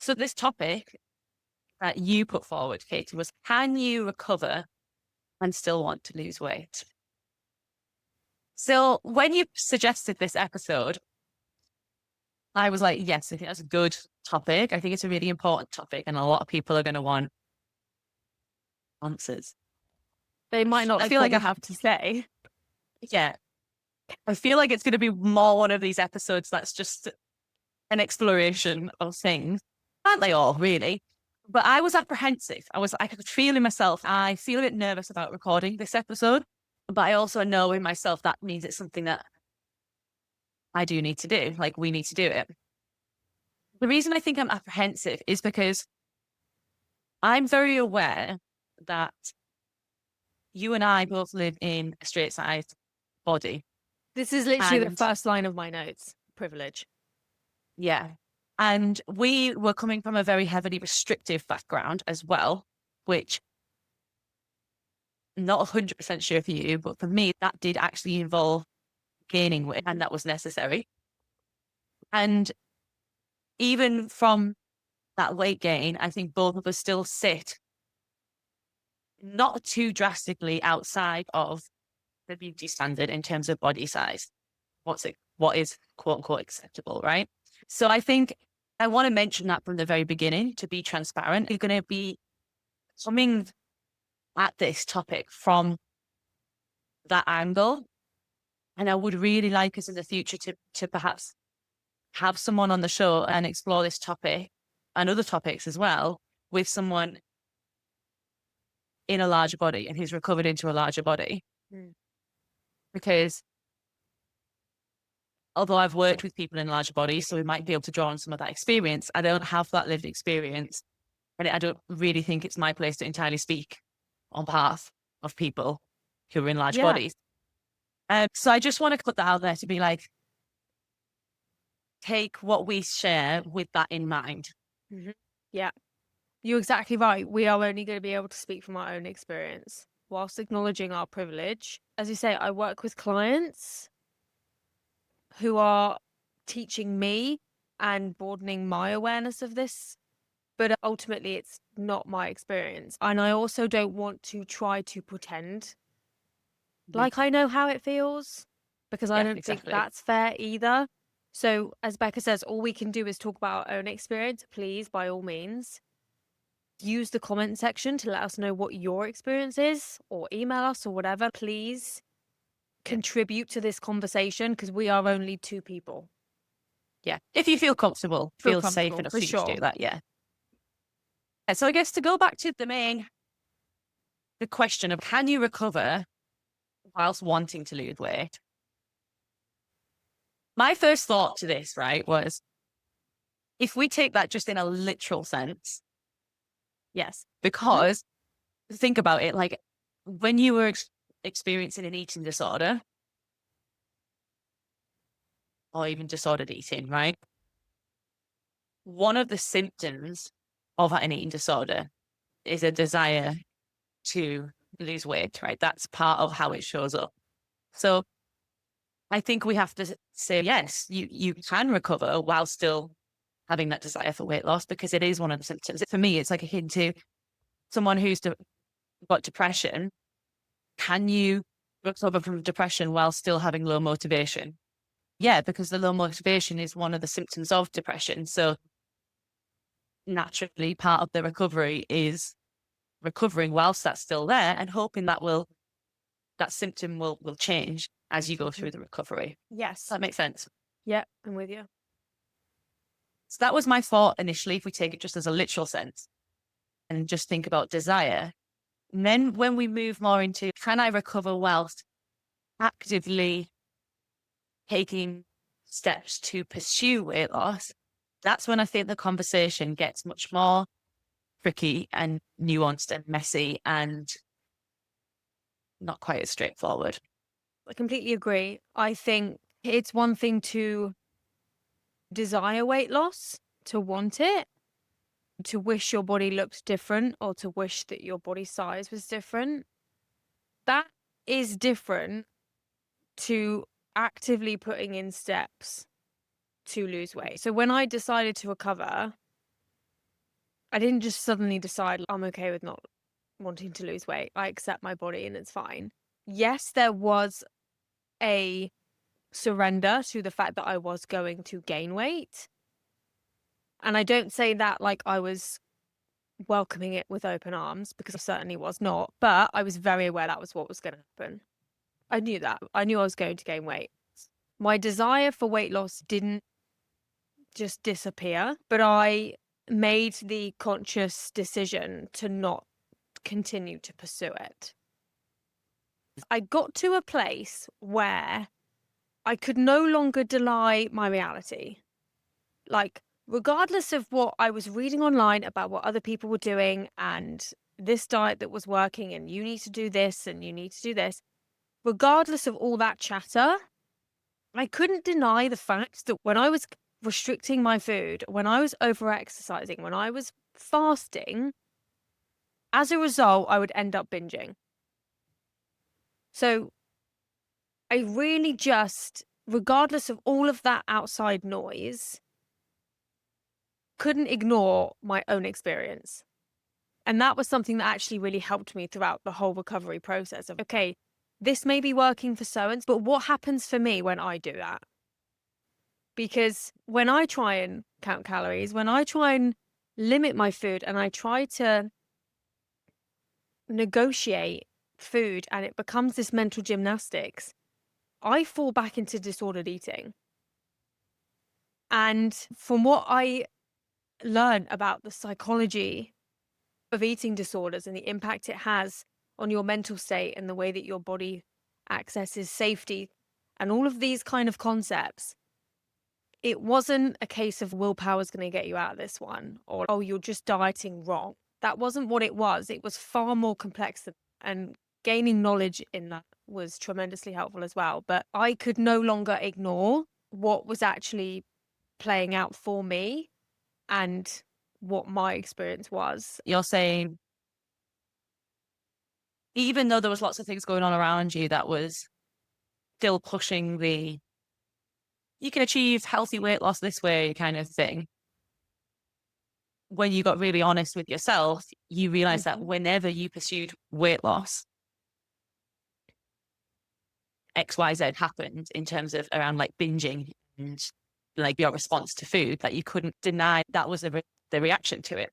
So this topic that you put forward, Katie, was can you recover and still want to lose weight? So when you suggested this episode, I was like, yes, I think that's a good topic. I think it's a really important topic, and a lot of people are going to want answers. They might not I like feel what like we have to say. yeah, I feel like it's going to be more one of these episodes that's just an exploration of things. Aren't they all, really? But I was apprehensive. I could feel in myself. I feel a bit nervous about recording this episode, but I also know in myself that means it's something that I do need to do. Like we need to do it. The reason I think I'm apprehensive is because I'm very aware that you and I both live in a straight sized body. This is literally the And first line of my notes. Privilege. yeah. And we were coming from a very heavily restrictive background as well, which not 100% sure for you, but for me, that did actually involve gaining weight and that was necessary. And even from that weight gain, I think both of us still sit not too drastically outside of the beauty standard in terms of body size. What is quote unquote acceptable, right? So I think I want to mention that from the very beginning to be transparent. You're going to be coming at this topic from that angle. And I would really like us in the future to perhaps have someone on the show and explore this topic and other topics as well with someone in a larger body and who's recovered into a larger body. Mm. Because although I've worked with people in larger bodies, so we might be able to draw on some of that experience, I don't have that lived experience. And I don't really think it's my place to entirely speak on behalf of people who are in large Yeah. bodies. So I just want to put that out there to be like, take what we share with that in mind. Mm-hmm. Yeah. You're exactly right. We are only going to be able to speak from our own experience whilst acknowledging our privilege. As you say, I work with clients who are teaching me and broadening my awareness of this, but ultimately it's not my experience. And I also don't want to try to pretend like I know how it feels, because I Yeah, don't think exactly. that's fair either. So, as Becca says, all we can do is talk about our own experience. Please, by all means, use the comment section to let us know what your experience is, or email us or whatever. Please contribute to this conversation because we are only two people. Yeah. If you feel comfortable, Feel feel safe comfortable, enough for for you to sure. do that. Yeah. So I guess to go back to the question of can you recover whilst wanting to lose weight? My first thought to this, right, was if we take that just in a literal sense, yes, because think about it, like when you were experiencing an eating disorder or even disordered eating, right? One of the symptoms of an eating disorder is a desire to lose weight, right? That's part of how it shows up. So I think we have to say, yes, you can recover while still having that desire for weight loss because it is one of the symptoms. For me, it's like a hint to someone who's got depression. Can you recover from depression while still having low motivation? Yeah, because the low motivation is one of the symptoms of depression. So naturally, part of the recovery is recovering whilst that's still there and hoping that symptom will change as you go through the recovery. Yes. That makes sense. Yeah, I'm with you. So that was my thought initially, if we take it just as a literal sense and just think about desire. And then when we move more into can I recover whilst actively taking steps to pursue weight loss, that's when I think the conversation gets much more tricky and nuanced and messy and not quite as straightforward. I completely agree. I think it's one thing to desire weight loss, to want it, to wish your body looked different, or to wish that your body size was different. That is different to actively putting in steps to lose weight. So when I decided to recover, I didn't just suddenly decide I'm okay with not wanting to lose weight. I accept my body and it's fine. Yes, there was a surrender to the fact that I was going to gain weight. And I don't say that like I was welcoming it with open arms, because I certainly was not, but I was very aware that was what was going to happen. I knew that. I knew I was going to gain weight. My desire for weight loss didn't just disappear, but I made the conscious decision to not continue to pursue it. I got to a place where I could no longer deny my reality. Like, regardless of what I was reading online about what other people were doing and this diet that was working and you need to do this and you need to do this, regardless of all that chatter, I couldn't deny the fact that when I was restricting my food, when I was over exercising, when I was fasting, as a result, I would end up binging. So I really just, regardless of all of that outside noise, couldn't ignore my own experience. And that was something that actually really helped me throughout the whole recovery process of, okay, this may be working for so-and-so, but what happens for me when I do that? Because when I try and count calories, when I try and limit my food and I try to negotiate food and it becomes this mental gymnastics, I fall back into disordered eating. And from what I learned about the psychology of eating disorders and the impact it has on your mental state and the way that your body accesses safety and all of these kind of concepts, it wasn't a case of willpower's going to get you out of this one, or, oh, you're just dieting wrong. That wasn't what it was. It was far more complex and gaining knowledge in that was tremendously helpful as well. But I could no longer ignore what was actually playing out for me and what my experience was. You're saying, even though there was lots of things going on around you that was still pushing the, you can achieve healthy weight loss this way kind of thing, when you got really honest with yourself, you realized that whenever you pursued weight loss, XYZ happened in terms of around like binging and like your response to food, that you couldn't deny that was the reaction to it.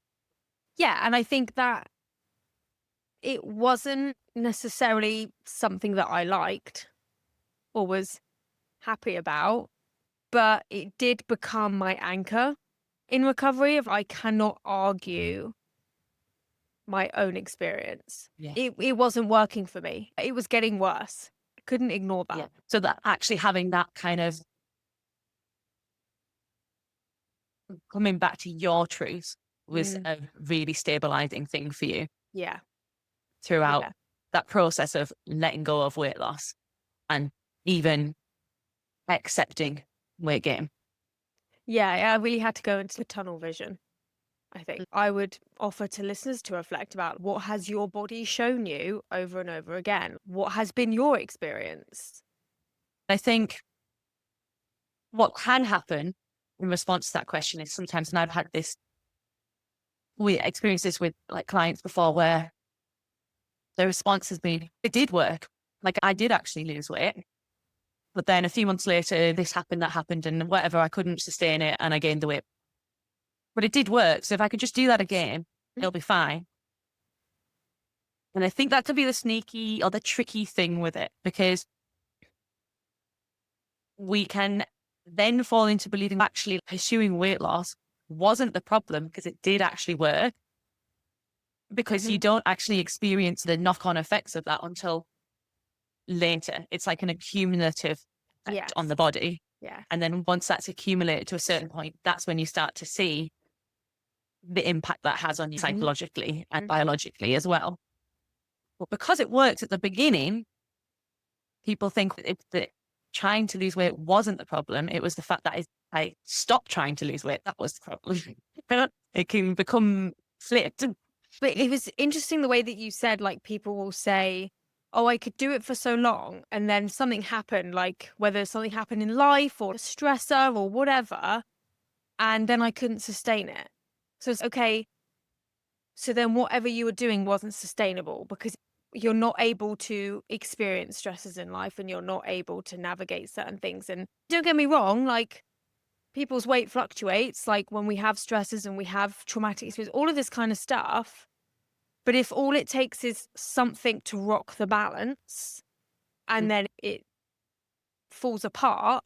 Yeah, and I think that it wasn't necessarily something that I liked or was happy about, but it did become my anchor in recovery of I cannot argue my own experience. Yeah. It wasn't working for me. It was getting worse. I couldn't ignore that. Yeah. So that actually having that kind of coming back to your truth was a really stabilizing thing for you. Yeah. Throughout Yeah. that process of letting go of weight loss and even accepting weight gain. Yeah, I really had to go into tunnel vision. I think I would offer to listeners to reflect about what has your body shown you over and over again? What has been your experience? I think what can happen in response to that question is sometimes, and I've had this, we experienced this with like clients before, where the response has been, it did work. Like I did actually lose weight. But then a few months later, this happened, that happened, and whatever, I couldn't sustain it and I gained the weight. But it did work. So if I could just do that again, it'll be fine. And I think that could be the sneaky or the tricky thing with it, because we can then fall into believing actually pursuing weight loss wasn't the problem, because it did actually work, because you don't actually experience the knock-on effects of that until later. It's like an accumulative effect on the body. Yeah. And then once that's accumulated to a certain point, that's when you start to see the impact that has on you psychologically and biologically as well. But because it worked at the beginning, people think that trying to lose weight wasn't the problem. It was the fact that I stopped trying to lose weight. That was the problem. It can become flipped. But it was interesting the way that you said, like, people will say, oh, I could do it for so long. And then something happened, like whether something happened in life or a stressor or whatever. And then I couldn't sustain it. So it's okay. So then whatever you were doing wasn't sustainable because you're not able to experience stresses in life and you're not able to navigate certain things. And don't get me wrong, like people's weight fluctuates, like when we have stresses and we have traumatic experience, all of this kind of stuff. But if all it takes is something to rock the balance and Mm. then it falls apart,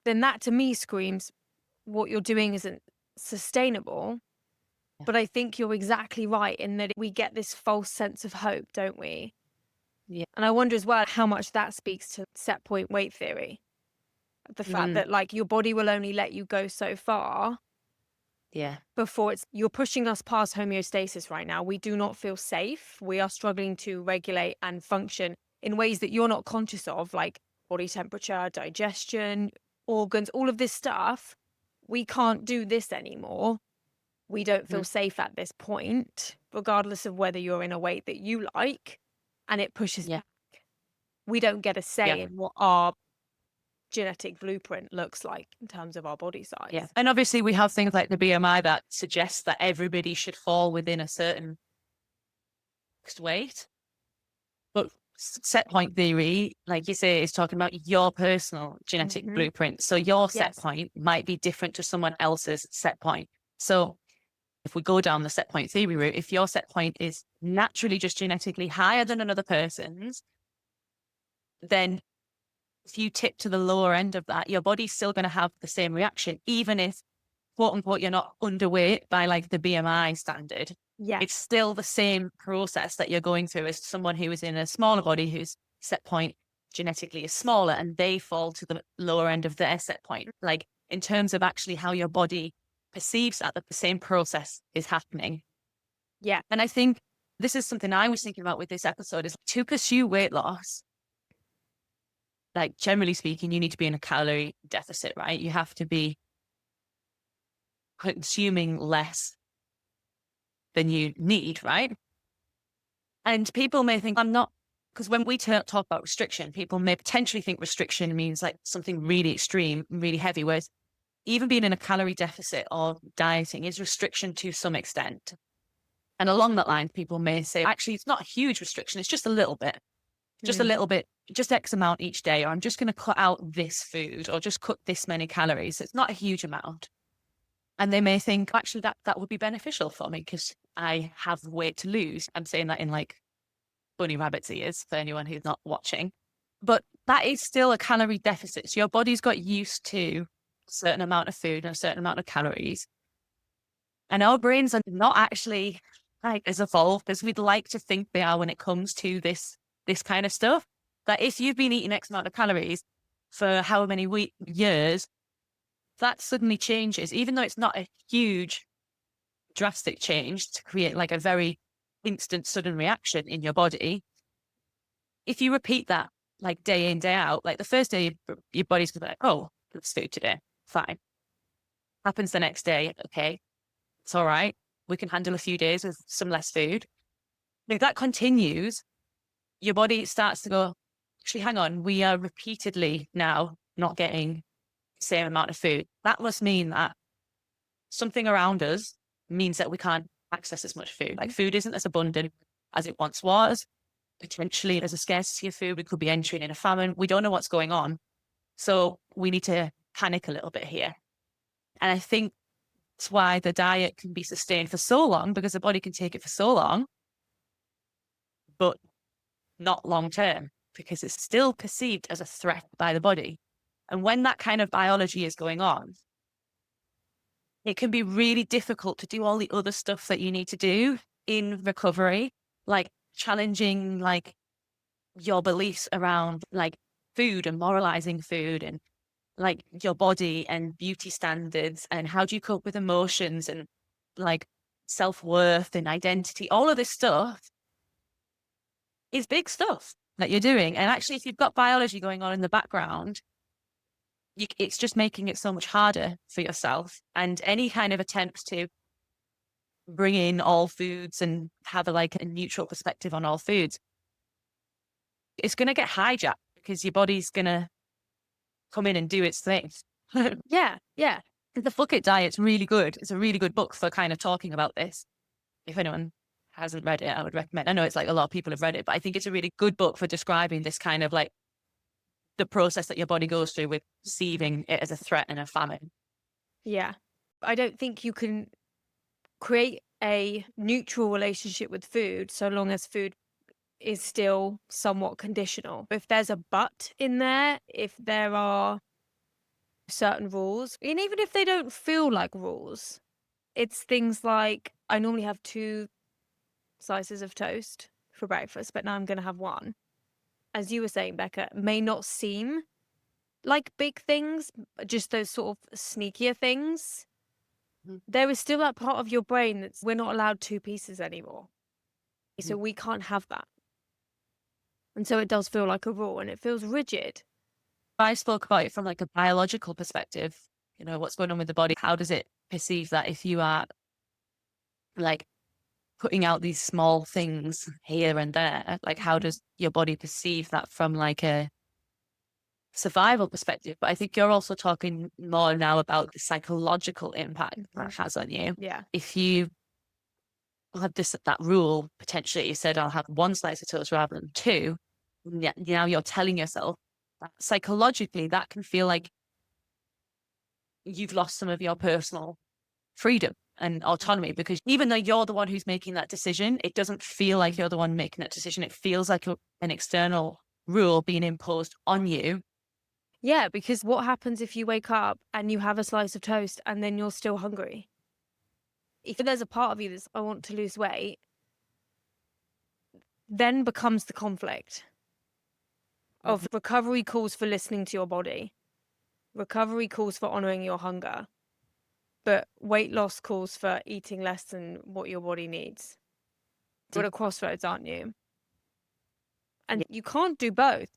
then that to me screams what you're doing isn't sustainable. Yeah. But I think you're exactly right in that we get this false sense of hope, don't we? Yeah. And I wonder as well how much that speaks to set point weight theory. The fact Mm. that like your body will only let you go so far Yeah. before you're pushing us past homeostasis right now. We do not feel safe. We are struggling to regulate and function in ways that you're not conscious of, like body temperature, digestion, organs, all of this stuff. We can't do this anymore. We don't feel Mm. safe at this point, regardless of whether you're in a weight that you like, and it pushes Yeah. back. We don't get a Yeah. say in what our genetic blueprint looks like in terms of our body Yeah. size. And obviously we have things like the BMI that suggests that everybody should fall within a certain fixed weight. But set point theory, like you say, is talking about your personal genetic Hmm. blueprint. So your set Yes. point might be different to someone else's set point. So if we go down the set point theory route, if your set point is naturally just genetically higher than another person's, then if you tip to the lower end of that, your body's still going to have the same reaction, even if, quote unquote, you're not underweight by like the BMI standard. Yeah. It's still the same process that you're going through as someone who is in a smaller body whose set point genetically is smaller and they fall to the lower end of their set point. Like in terms of actually how your body perceives that the same process is happening. Yeah. And I think this is something I was thinking about with this episode is to pursue weight loss. Like generally speaking, you need to be in a calorie deficit, right? You have to be consuming less than you need, right? And people may think I'm not, because when we talk about restriction, people may potentially think restriction means like something really extreme, really heavy, whereas even being in a calorie deficit or dieting is restriction to some extent. And along that line, people may say, actually, it's not a huge restriction. It's just a Mm. little bit, just X amount each day, or I'm just going to cut out this food or just cut this many calories. It's not a huge amount. And they may think, actually, that would be beneficial for me because I have weight to lose. I'm saying that in like bunny rabbit's ears for anyone who's not watching. But that is still a calorie deficit. So your body's got used to a certain amount of food and a certain amount of calories. And our brains are not actually like as evolved as we'd like to think they are when it comes to this kind of stuff. That if you've been eating X amount of calories for how many years, that suddenly changes, even though it's not a huge drastic change to create like a very instant sudden reaction in your body. If you repeat that like day in, day out, like the first day, your body's gonna be like, oh, it's food today. Fine. Happens the next day. Okay. It's all right. We can handle a few days with some less food. If that continues, your body starts to go, actually, hang on, we are repeatedly now not getting the same amount of food. That must mean that something around us means that we can't access as much food. Like food isn't as abundant as it once was. Potentially there's a scarcity of food. We could be entering in a famine. We don't know what's going on. So we need to panic a little bit here. And I think that's why the diet can be sustained for so long because the body can take it for so long, but not long term because it's still perceived as a threat by the body. And when that kind of biology is going on, it can be really difficult to do all the other stuff that you need to do in recovery, like challenging like your beliefs around like food and moralizing food and like your body and beauty standards and how do you cope with emotions and like self-worth and identity. All of this stuff is big stuff that you're doing. And actually, if you've got biology going on in the background, it's just making it so much harder for yourself. And any kind of attempts to bring in all foods and have like a neutral perspective on all foods, it's going to get hijacked because your body's going to come in and do its thing. Yeah. Yeah. The Fuck It Diet's really good. It's a really good book for kind of talking about this. if anyone hasn't read it, I would recommend. I know it's like a lot of people have read it, but I think it's a really good book for describing this kind of like the process that your body goes through with perceiving it as a threat and a famine. Yeah. I don't think you can create a neutral relationship with food so long as food is still somewhat conditional. If there's a but in there, if there are certain rules, and even if they don't feel like rules, it's things like I normally have 2 slices of toast for breakfast, but now I'm going to have 1. As you were saying, Becca, may not seem like big things, just those sort of sneakier things. Mhm. There is still that part of your brain that's we're not allowed 2 pieces anymore. So we can't have that. And so it does feel like a rule and it feels rigid. I spoke about it from like a biological perspective, what's going on with the body. How does it perceive that if you are like putting out these small things here and there? Like, how does your body perceive that from like a survival perspective? But I think you're also talking more now about the psychological impact that has on you. Yeah. If you have that rule, potentially you said, I'll have 1 slice of toast rather than 2. Now you're telling yourself that psychologically that can feel like you've lost some of your personal freedom and autonomy, because even though you're the one who's making that decision, it doesn't feel like you're the one making that decision. It feels like an external rule being imposed on you. Yeah, because what happens if you wake up and you have a slice of toast and then you're still hungry? If there's a part of you that's, I want to lose weight, then becomes the conflict of recovery calls for listening to your body. Recovery calls for honoring your hunger. But weight loss calls for eating less than what your body needs. You're at a crossroads, aren't you? And you can't do both.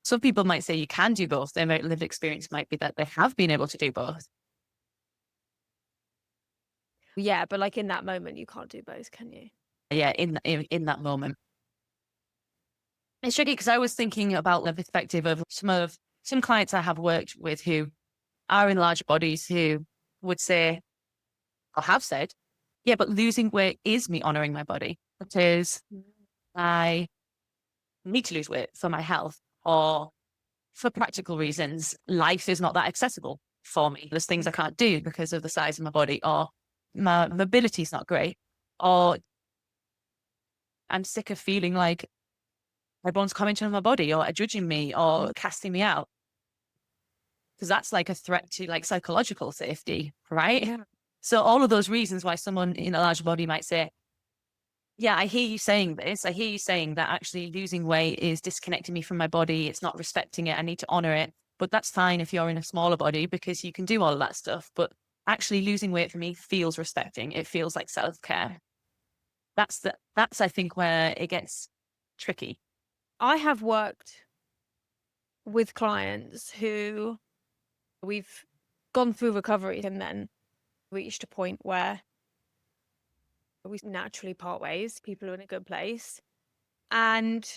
Some people might say you can do both. Their lived experience might be that they have been able to do both. Yeah, but like in that moment, you can't do both, can you? Yeah, in that moment. It's tricky because I was thinking about the perspective of some clients I have worked with who are in large bodies who would say, or have said, yeah, but losing weight is me honoring my body, because I need to lose weight for my health or for practical reasons. Life is not that accessible for me. There's things I can't do because of the size of my body, or my mobility is not great, or I'm sick of feeling like everyone's commenting on my body or judging me or casting me out. Because that's like a threat to like psychological safety, right? Yeah. So all of those reasons why someone in a large body might say, yeah, I hear you saying this. I hear you saying that actually losing weight is disconnecting me from my body. It's not respecting it. I need to honor it. But that's fine if you're in a smaller body because you can do all of that stuff. But actually losing weight for me feels respecting. It feels like self-care. That's I think where it gets tricky. I have worked with clients who we've gone through recovery and then reached a point where we naturally part ways. People are in a good place. And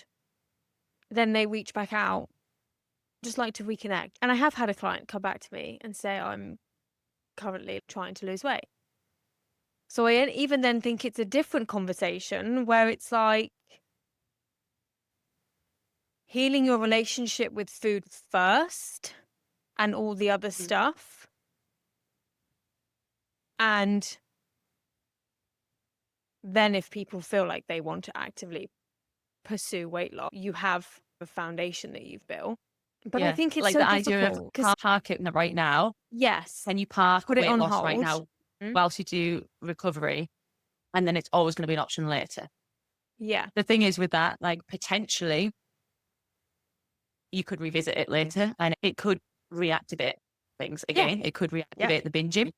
then they reach back out, just like to reconnect. And I have had a client come back to me and say, I'm currently trying to lose weight. So I even then think it's a different conversation where it's like healing your relationship with food first and all the other stuff. And then if people feel like they want to actively pursue weight loss, you have a foundation that you've built. But I Yeah. think it's Like so the idea of difficult because park it right now. yes, Can you park put it weight on loss right hold. now Mm. whilst you do recovery? And then it's always going to be an option later. Yeah. The thing is with that, like potentially you could revisit it later and it could reactivate things Yeah. again. It could Yeah. reactivate the binging.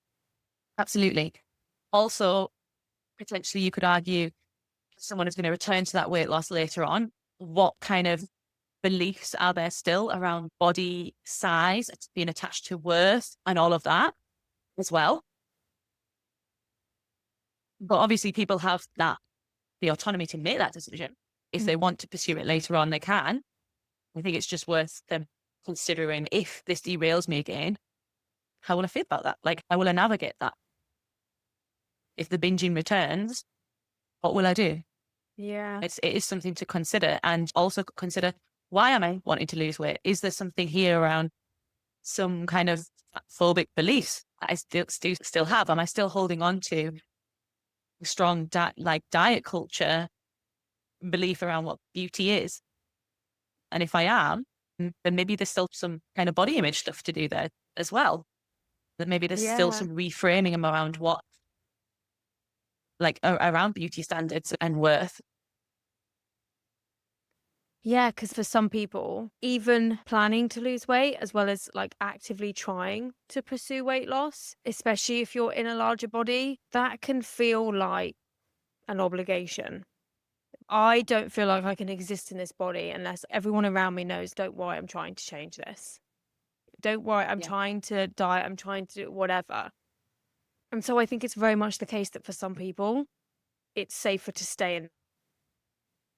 Absolutely. Also, potentially you could argue someone is going to return to that weight loss later on. What kind of beliefs are there still around body size, being attached to worth and all of that as well? But obviously people have the autonomy to make that decision. If they want to pursue it later on, they can. I think it's just worth them considering, if this derails me again, how will I feel about that? Like, how will I navigate that? if the binging returns, what will I do? Yeah. It is something to consider, and also consider, why am I wanting to lose weight? Is there something here around some kind of phobic beliefs that I still have? Am I still holding on to strong diet culture belief around what beauty is? And if I am, then maybe there's still some kind of body image stuff to do there as well. That maybe there's still Yeah. some reframing around what, like, around beauty standards and worth. Yeah, because for some people, even planning to lose weight as well as like actively trying to pursue weight loss, especially if you're in a larger body, that can feel like an obligation. I don't feel like I can exist in this body unless everyone around me knows, don't worry, I'm trying to change this. Don't worry, I'm Yeah. trying to diet, I'm trying to do whatever. And so I think it's very much the case that for some people, it's safer to stay in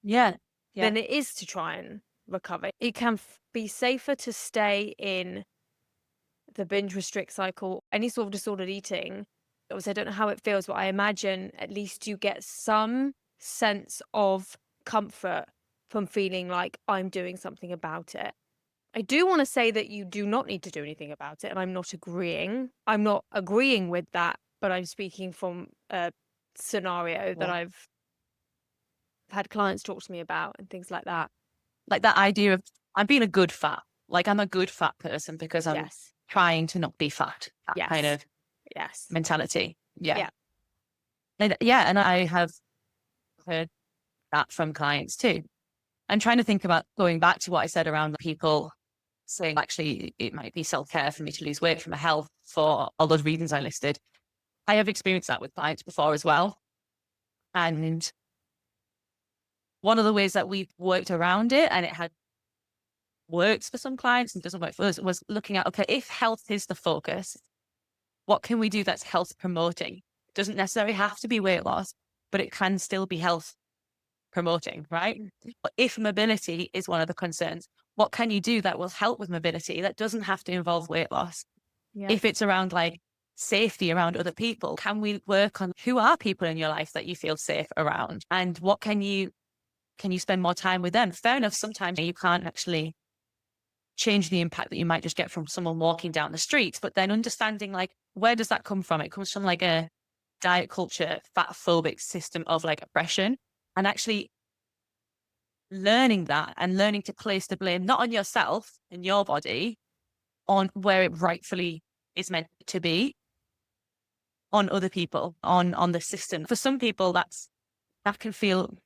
Yeah. Yeah. than it is to try and recover. It can be safer to stay in the binge restrict cycle, any sort of disordered eating. Obviously, I don't know how it feels, but I imagine at least you get some sense of comfort from feeling like I'm doing something about it. I do want to say that you do not need to do anything about it, and I'm not agreeing. I'm not agreeing with that, but I'm speaking from a scenario that Yeah. I've had clients talk to me about and things like that. Like that idea of, I'm being a good fat. Like, I'm a good fat person because I'm Yes. trying to not be fat. That kind Yes. of Yes. mentality. Yeah. Yeah. And yeah. And I have heard that from clients too. I'm trying to think about going back to what I said around people saying, actually, it might be self-care for me to lose weight for my health for all those reasons I listed. I have experienced that with clients before as well. And one of the ways that we've worked around it, and it had works for some clients and doesn't work for us, was looking at, okay, if health is the focus, what can we do that's health promoting? It doesn't necessarily have to be weight loss, but it can still be health promoting, right? But if mobility is one of the concerns, what can you do that will help with mobility that doesn't have to involve weight loss? Yeah. If it's around like safety around other people, can we work on who are people in your life that you feel safe around? And what can you spend more time with them? Fair enough, sometimes you can't actually change the impact that you might just get from someone walking down the street, but then understanding, like, where does that come from? It comes from like a diet culture, fat phobic system of like oppression, and actually learning that and learning to place the blame not on yourself and your body, on where it rightfully is meant to be, on other people, on the system. For some people, that can feel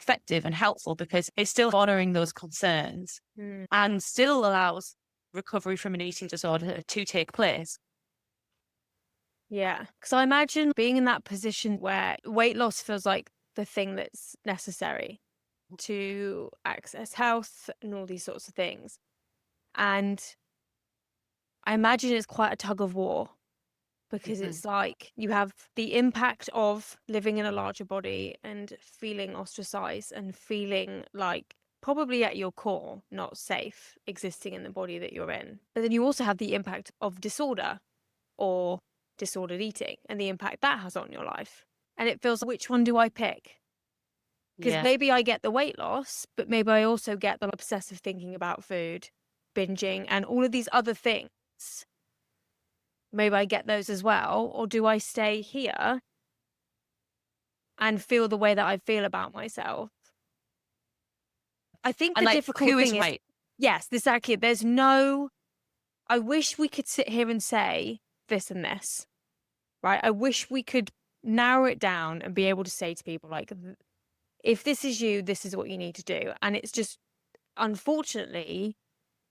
effective and helpful because it's still honoring those concerns Mm. and still allows recovery from an eating disorder to take place. Yeah. Because I imagine being in that position where weight loss feels like the thing that's necessary to access health and all these sorts of things. And I imagine it's quite a tug of war because Mhm. it's like you have the impact of living in a larger body and feeling ostracized and feeling like probably at your core not safe existing in the body that you're in. But then you also have the impact of disorder or disordered eating and the impact that has on your life. And it feels, which one do I pick? Because Yeah. maybe I get the weight loss, but maybe I also get the obsessive thinking about food, binging, and all of these other things. Maybe I get those as well. Or do I stay here and feel the way that I feel about myself? I think And the like, difficult who is thing is, right? yes, exactly. There's no, I wish we could sit here and say this and this, right? I wish we could narrow it down and be able to say to people, like, if this is you, this is what you need to do. And it's just, unfortunately,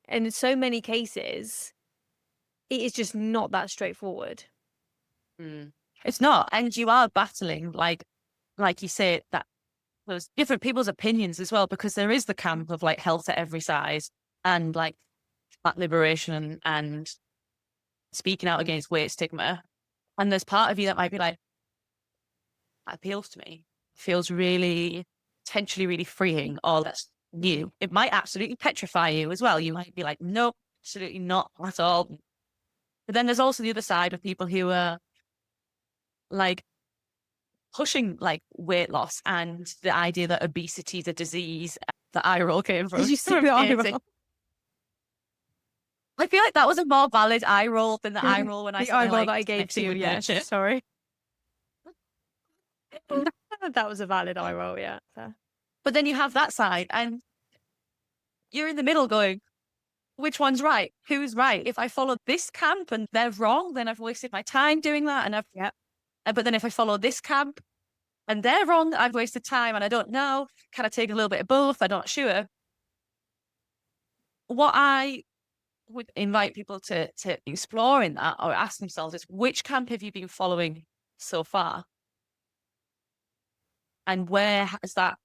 in so many cases, it is just not that straightforward. Mm. It's not. And you are battling, like you say, that there's different people's opinions as well, because there is the camp of like health at every size and like fat liberation and speaking out against weight stigma. And there's part of you that might be like, that appeals to me. Feels really, potentially really freeing, or that's new. It might absolutely petrify you as well. You might be like, nope, absolutely not at all. But then there's also the other side of people who are like, pushing like weight loss and the idea that obesity is a disease. The eye roll came from. Did you see the eye roll? I feel like that was a more valid eye roll than the eye roll when I The eye roll like that I gave to you. Yeah, sorry. That was a valid eye roll. Yeah. Fair. But then you have that side, and you're in the middle going, which one's right? Who's right? If I follow this camp and they're wrong, then I've wasted my time doing that. And but then if I follow this camp and they're wrong, I've wasted time and I don't know. Can I take a little bit of both? I'm not sure. What I would invite people to explore in that or ask themselves is, which camp have you been following so far? And where has that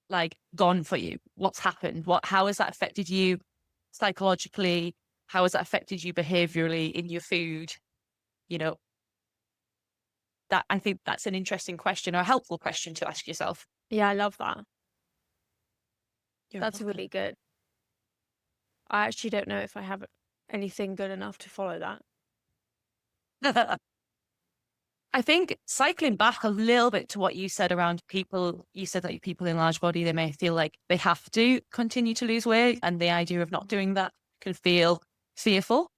like gone for you? What's happened? How has that affected you psychologically? How has that affected you behaviorally in your food? You know, that I think that's an interesting question or a helpful question to ask yourself. Yeah, I love that. That's really good. I actually don't know if I have anything good enough to follow that. I think cycling back a little bit to what you said around people, you said that people in large body, they may feel like they have to continue to lose weight, and the idea of not doing that can feel fearful.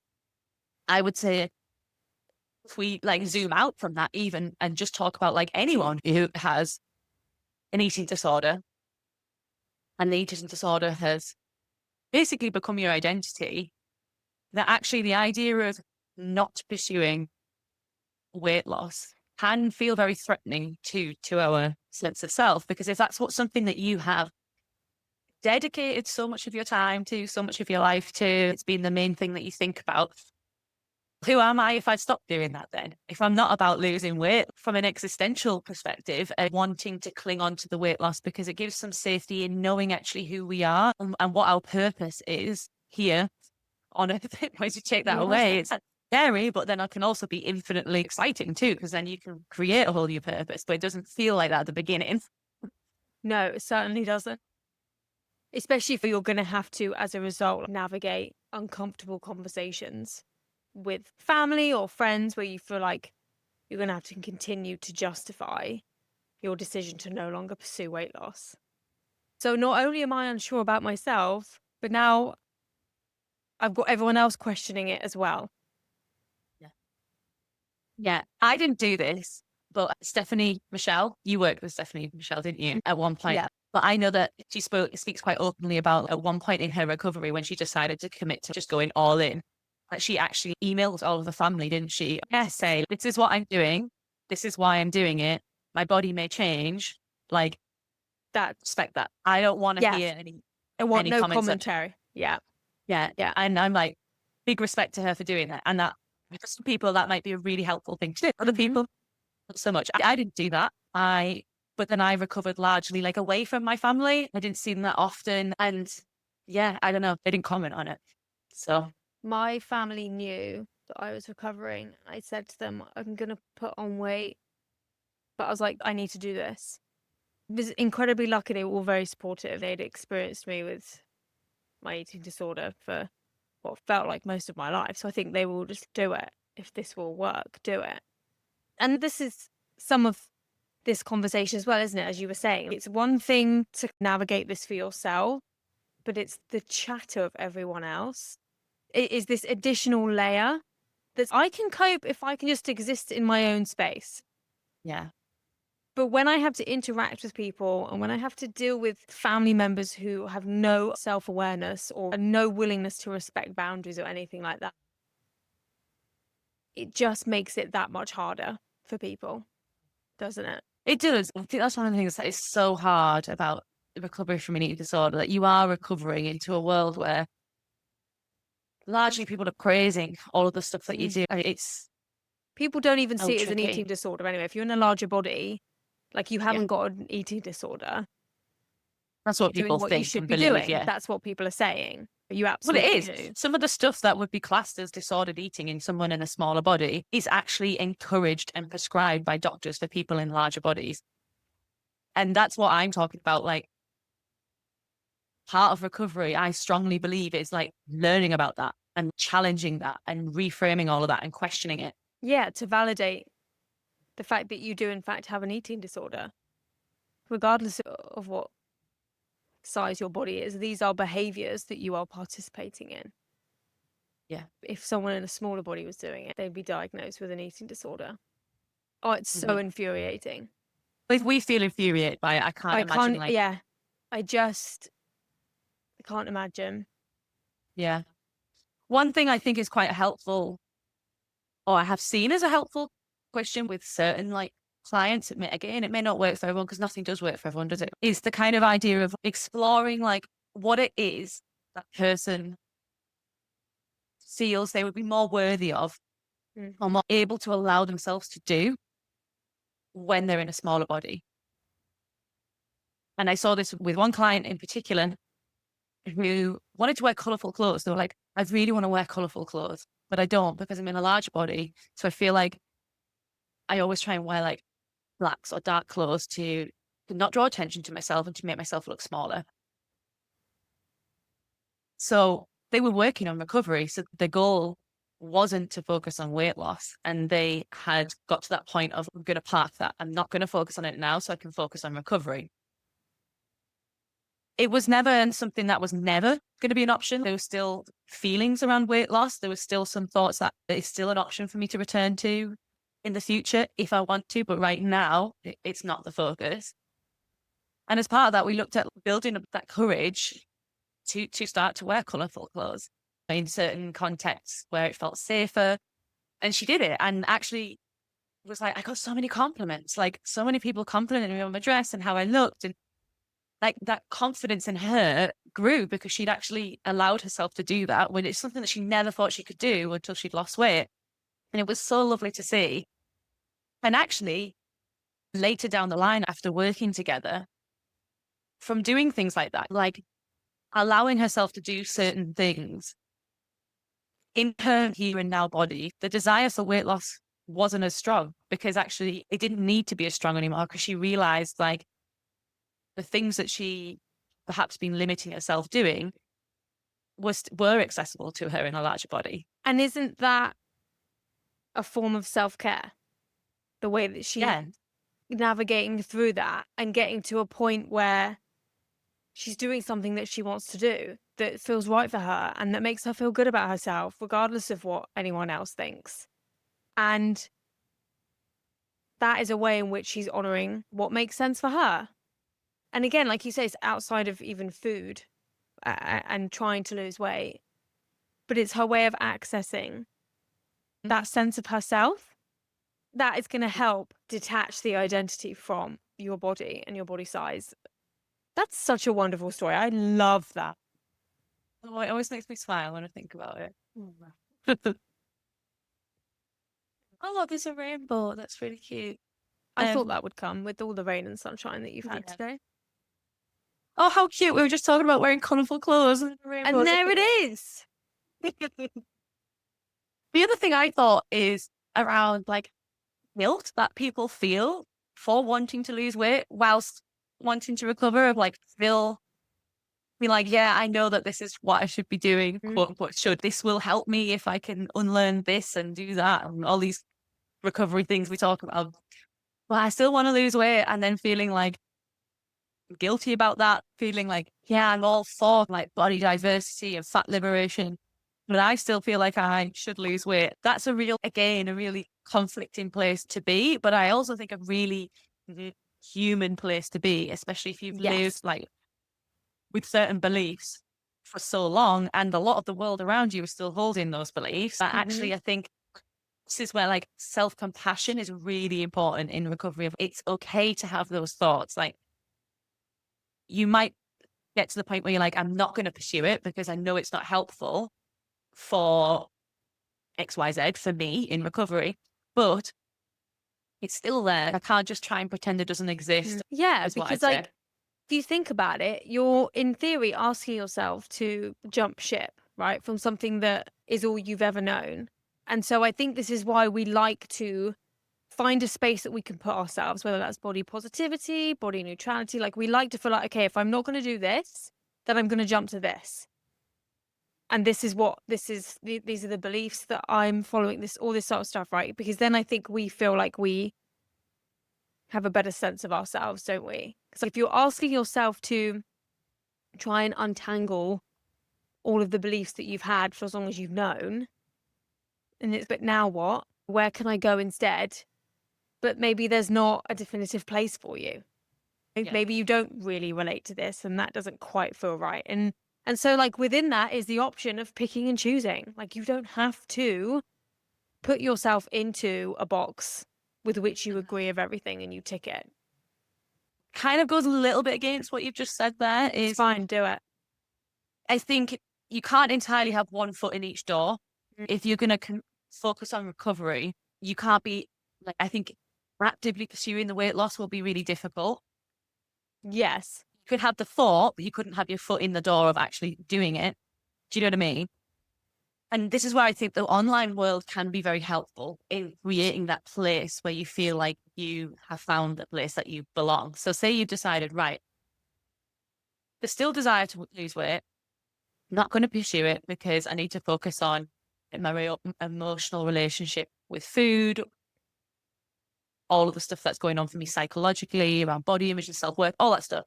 I would say if we like zoom out from that even and just talk about like anyone who has an eating disorder, and the eating disorder has basically become your identity, that actually the idea of not pursuing weight loss can feel very threatening to our sense of self, because if that's something that you have dedicated so much of your time to, so much of your life to, it's been the main thing that you think about. Who am I if I stop doing that then? If I'm not about losing weight from an existential perspective and wanting to cling on to the weight loss because it gives some safety in knowing actually who we are and what our purpose is here on earth. Once you take that away, it's scary, but then it can also be infinitely exciting too, because then you can create a whole new purpose, but it doesn't feel like that at the beginning. No, it certainly doesn't. Especially if you're going to have to, as a result, navigate uncomfortable conversations with family or friends where you feel like you're going to have to continue to justify your decision to no longer pursue weight loss. So not only am I unsure about myself, but now I've got everyone else questioning it as well. Yeah, I didn't do this, but Stephanie Michelle, you worked with Stephanie Michelle, didn't you, at one point? Yeah. But I know that she speaks quite openly about at one point in her recovery when she decided to commit to just going all in, that she actually emailed all of the family, didn't she? Yes. Say, this is what I'm doing. This is why I'm doing it. My body may change. Like, that. Respect that. I don't want to hear any. I want no commentary. Yeah. And I'm like, big respect to her for doing that. And that for some people, that might be a really helpful thing to do. Other people, not so much. I didn't do that. But then I recovered largely like away from my family. I didn't see them that often. And yeah, I don't know. They didn't comment on it. So my family knew that I was recovering. I said to them, I'm going to put on weight. But I was like, I need to do this. I was incredibly lucky. They were all very supportive. They'd experienced me with my eating disorder for what felt like most of my life. So I think they will just do it. If this will work, do it. And this is some of this conversation as well, isn't it? As you were saying, it's one thing to navigate this for yourself, but it's the chatter of everyone else. It is this additional layer that I can cope if I can just exist in my own space. Yeah. But when I have to interact with people and when I have to deal with family members who have no self-awareness or no willingness to respect boundaries or anything like that, it just makes it that much harder for people, doesn't it? It does. I think that's one of the things that is so hard about recovery from an eating disorder, that you are recovering into a world where largely people are praising all of the stuff that you do. It's people don't even see it as an eating disorder anyway. If you're in a larger body, like you haven't got an eating disorder. That's what people think. You should be doing. That's what people are saying. You absolutely Well, it is. Some of the stuff that would be classed as disordered eating in someone in a smaller body is actually encouraged and prescribed by doctors for people in larger bodies. And that's what I'm talking about. Like, part of recovery, I strongly believe, is like learning about that and challenging that and reframing all of that and questioning it. Yeah, to validate the fact that you do in fact have an eating disorder, regardless of what size your body is. These are behaviors that you are participating in. Yeah. If someone in a smaller body was doing it, they'd be diagnosed with an eating disorder. Oh, it's so Mhm. infuriating. If we feel infuriated by it, I can't imagine like, yeah, I can't imagine. yeah. One thing I think is quite helpful, or I have seen as a helpful question with certain like clients, it may not work for everyone because nothing does work for everyone, does it? Is the kind of idea of exploring like what it is that person feels they would be more worthy of or more able to allow themselves to do when they're in a smaller body. And I saw this with one client in particular who wanted to wear colourful clothes. They were like, I really want to wear colourful clothes, but I don't because I'm in a large body. So I feel like I always try and wear like blacks or dark clothes to not draw attention to myself and to make myself look smaller. So they were working on recovery. So the goal wasn't to focus on weight loss. And they had got to that point of, I'm going to park that. I'm not going to focus on it now so I can focus on recovery. It was never something that was never going to be an option. There were still feelings around weight loss. There was still some thoughts that it's still an option for me to return to in the future if I want to. But right now, it's not the focus. And as part of that, we looked at building up that courage to start to wear colourful clothes in certain contexts where it felt safer. And she did it. And actually was like, I got so many compliments. Like so many people complimented me on my dress and how I looked. And like that confidence in her grew because she'd actually allowed herself to do that when it's something that she never thought she could do until she'd lost weight. And it was so lovely to see. And actually, later down the line, after working together, from doing things like that, like allowing herself to do certain things in her here and now body, the desire for weight loss wasn't as strong because actually it didn't need to be as strong anymore because she realized like the things that she perhaps been limiting herself doing were accessible to her in a larger body. And isn't that a form of self-care? The way that she's Yeah. navigating through that and getting to a point where she's doing something that she wants to do that feels right for her and that makes her feel good about herself, regardless of what anyone else thinks. And that is a way in which she's honoring what makes sense for her. And again, like you say, it's outside of even food and trying to lose weight, but it's her way of accessing that sense of herself that is going to help detach the identity from your body and your body size. That's such a wonderful story. I love that. Oh, it always makes me smile when I think about it. Oh, look, there's a rainbow. That's really cute. I thought that would come with all the rain and sunshine that you've had Yeah. today. Oh, how cute. We were just talking about wearing colourful clothes and the rainbows. And there it is. The other thing I thought is around like guilt that people feel for wanting to lose weight whilst wanting to recover, of like be like, yeah, I know that this is what I should be doing, quote unquote, should. This will help me if I can unlearn this and do that and all these recovery things we talk about. But I still want to lose weight and then feeling like guilty about that, feeling like, yeah, I'm all for like body diversity and fat liberation, but I still feel like I should lose weight. That's a really conflicting place to be. But I also think a really human place to be, especially if you've lived like with certain beliefs for so long and a lot of the world around you is still holding those beliefs. But actually, I think this is where like self-compassion is really important in recovery. It's okay to have those thoughts. Like you might get to the point where you're like, I'm not going to pursue it because I know it's not helpful for XYZ for me in recovery, but it's still there. I can't just try and pretend it doesn't exist. Yeah, because like if you think about it, you're in theory asking yourself to jump ship, right, from something that is all you've ever known. And so I think this is why we like to find a space that we can put ourselves, whether that's body positivity, body neutrality. Like we like to feel like, okay, if I'm not going to do this, then I'm going to jump to this. And this is what these are the beliefs that I'm following, this, all this sort of stuff, right? Because then I think we feel like we have a better sense of ourselves, don't we? Because if you're asking yourself to try and untangle all of the beliefs that you've had for as long as you've known, and it's, but now what? Where can I go instead? But maybe there's not a definitive place for you. Yeah. Maybe you don't really relate to this and that doesn't quite feel right. And so like within that is the option of picking and choosing. Like you don't have to put yourself into a box with which you agree of everything and you tick it. Kind of goes a little bit against what you've just said there. It's fine, do it. I think you can't entirely have one foot in each door. Mm. If you're going to focus on recovery, you can't be like, I think actively pursuing the weight loss will be really difficult. Yes. You could have the thought, but you couldn't have your foot in the door of actually doing it. Do you know what I mean? And this is where I think the online world can be very helpful in creating that place where you feel like you have found a place that you belong. So say you've decided, right, there's still desire to lose weight. Not going to pursue it because I need to focus on my real emotional relationship with food, all of the stuff that's going on for me psychologically around body image and self-worth, all that stuff.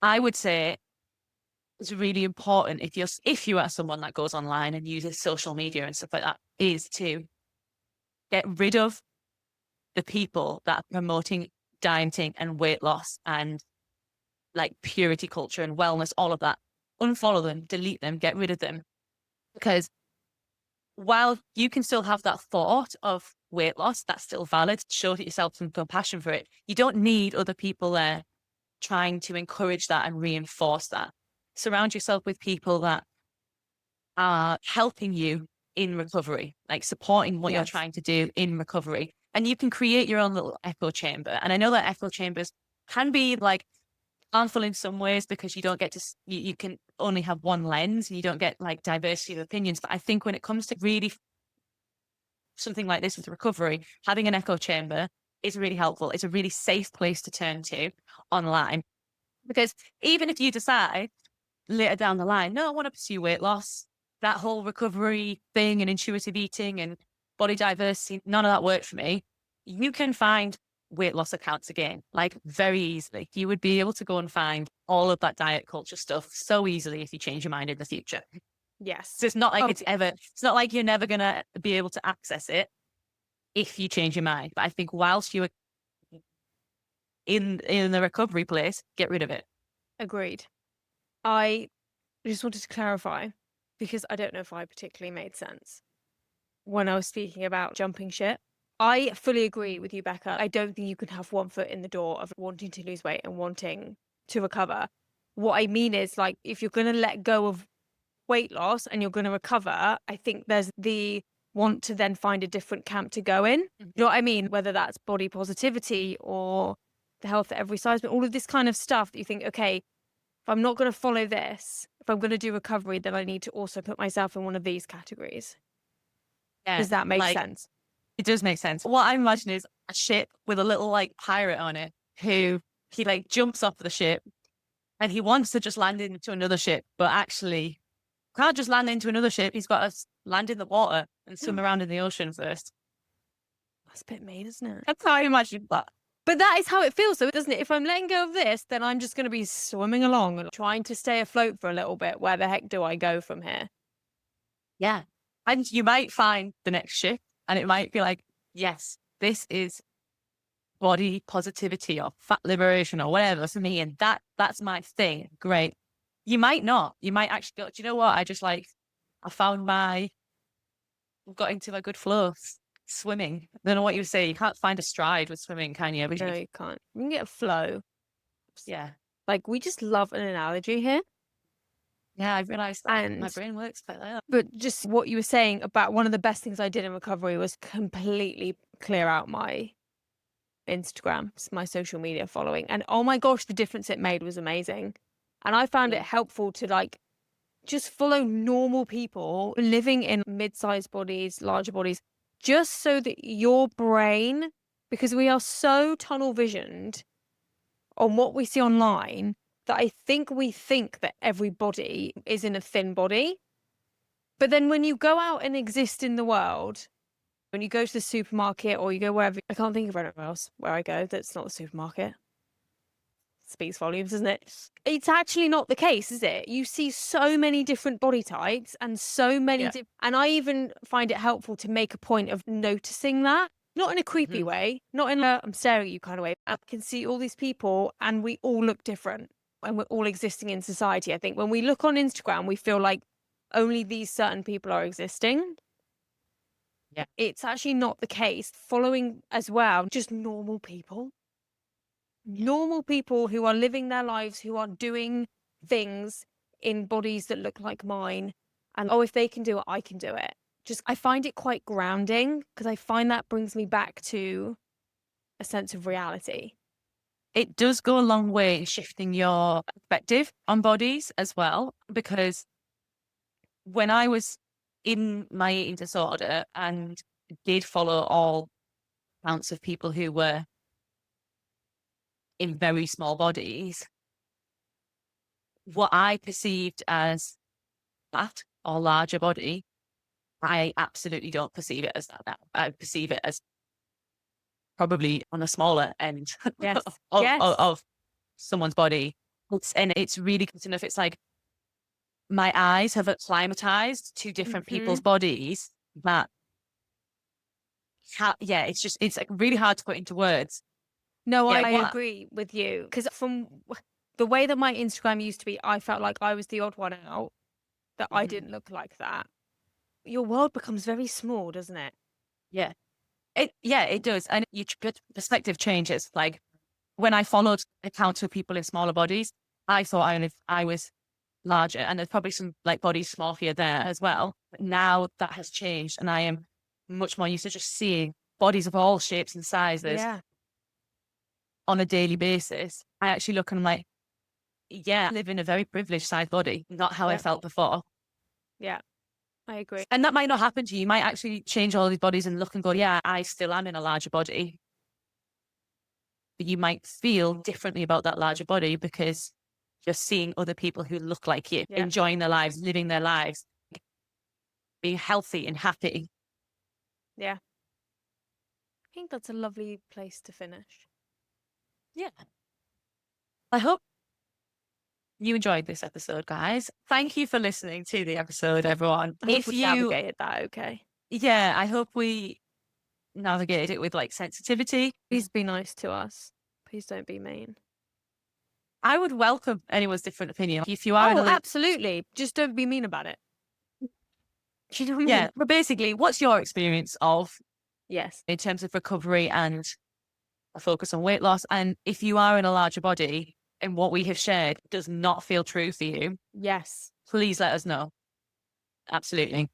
I would say it's really important if you are someone that goes online and uses social media and stuff like that, is to get rid of the people that are promoting dieting and weight loss and like purity culture and wellness, all of that. Unfollow them, delete them, get rid of them. Because while you can still have that thought of weight loss, that's still valid. Show yourself some compassion for it. You don't need other people there trying to encourage that and reinforce that. Surround yourself with people that are helping you in recovery, like supporting what you're Yes. trying to do in recovery. And you can create your own little echo chamber. And I know that echo chambers can be like harmful in some ways because you don't get to, you can only have one lens and you don't get like diversity of opinions. But I think when it comes to really something like this with recovery, having an echo chamber is really helpful. It's a really safe place to turn to online. Because even if you decide later down the line, no, I want to pursue weight loss, that whole recovery thing and intuitive eating and body diversity, none of that worked for me. You can find weight loss accounts again, like very easily. You would be able to go and find all of that diet culture stuff so easily if you change your mind in the future. Yes. So it's not like it's not like you're never going to be able to access it if you change your mind. But I think whilst you are in the recovery place, get rid of it. Agreed. I just wanted to clarify because I don't know if I particularly made sense when I was speaking about jumping ship. I fully agree with you, Becca. I don't think you can have one foot in the door of wanting to lose weight and wanting to recover. What I mean is, like, if you're going to let go of weight loss and you're going to recover, I think there's the want to then find a different camp to go in. You know what I mean? Whether that's body positivity or the health at every size, but all of this kind of stuff that you think, okay, if I'm not going to follow this, if I'm going to do recovery, then I need to also put myself in one of these categories. Yeah, Does that make like, sense? it does make sense. What I imagine is a ship with a little like pirate on it who he like jumps off the ship and he wants to just land into another ship, but actually can't just land into another ship. He's got to land in the water and swim around in the ocean first. That's a bit mean, isn't it? That's how I imagine that. But that is how it feels, though, doesn't it? If I'm letting go of this, then I'm just going to be swimming along and trying to stay afloat for a little bit. Where the heck do I go from here? Yeah. And you might find the next ship and it might be like, yes, this is body positivity or fat liberation or whatever for me. And that's my thing. Great. You might not. You might actually go, do you know what? I got into a good flow swimming. I don't know what you say. You can't find a stride with swimming, can you? No, you can't. You can get a flow. Yeah. Like, we just love an analogy here. Yeah, I realized that And my brain works like that. But just what you were saying about one of the best things I did in recovery was completely clear out my Instagram, my social media following. And oh my gosh, the difference it made was amazing. And I found it helpful to like just follow normal people living in mid-sized bodies, larger bodies, just so that your brain, because we are so tunnel visioned on what we see online, that I think we think that everybody is in a thin body. But then when you go out and exist in the world, When you go to the supermarket or you go wherever, I can't think of anywhere else where I go that's not the supermarket. Speaks volumes, doesn't it? It's actually not the case, is it? You see so many different body types and so many and I even find it helpful to make a point of noticing that, not in a creepy way, not in a I'm staring at you kind of way. I can see all these people and we all look different and we're all existing in society. I think when we look on Instagram, we feel like only these certain people are existing. Yeah. It's actually not the case. Following as well, just normal people. Normal people who are living their lives, who are doing things in bodies that look like mine. And oh, if they can do it, I can do it. Just, I find it quite grounding because I find that brings me back to a sense of reality. It does go a long way in shifting your perspective on bodies as well, because when I was in my eating disorder and did follow all accounts of people who were in very small bodies, what I perceived as fat or larger body, I absolutely don't perceive it as that now. I perceive it as probably on a smaller end Yes. of someone's body. And it's really good enough. It's like my eyes have acclimatized to different people's bodies that, it's like really hard to put into words. No, I agree with you. Because from the way that my Instagram used to be, I felt like I was the odd one out, that I didn't look like that. Your world becomes very small, doesn't it? Yeah. It does. And your perspective changes. Like when I followed accounts of people in smaller bodies, I thought I was larger, and there's probably some like bodies smaller there as well. But now that has changed, and I am much more used to just seeing bodies of all shapes and sizes on a daily basis. I actually look and I'm like, I live in a very privileged sized body, not how I felt before. Yeah, I agree. And that might not happen to you. You might actually change all these bodies and look and go, yeah, I still am in a larger body. But you might feel differently about that larger body because you're seeing other people who look like you, enjoying their lives, living their lives, being healthy and happy. Yeah. I think that's a lovely place to finish. Yeah. I hope you enjoyed this episode, guys. Thank you for listening to the episode, everyone. If we navigated that, okay. Yeah, I hope we navigated it with like sensitivity. Please be nice to us. Please don't be mean. I would welcome anyone's different opinion. If you are, absolutely. Just don't be mean about it. Do you know what I mean? Yeah, but basically, what's your experience of in terms of recovery and a focus on weight loss? And if you are in a larger body and what we have shared does not feel true for you, please let us know. Absolutely.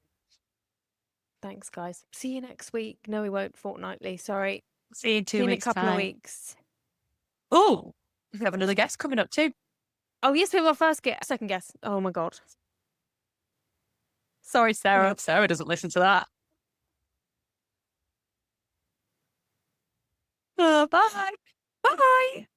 Thanks, guys. See you next week. No, we won't. Fortnightly. Sorry. See you in 2 See you in a weeks' couple of time. weeks. Oh, we have another guest coming up too. Oh, yes, we have our second guest. Oh my God. Sorry, Sarah. I hope Sarah doesn't listen to that. Bye. Bye.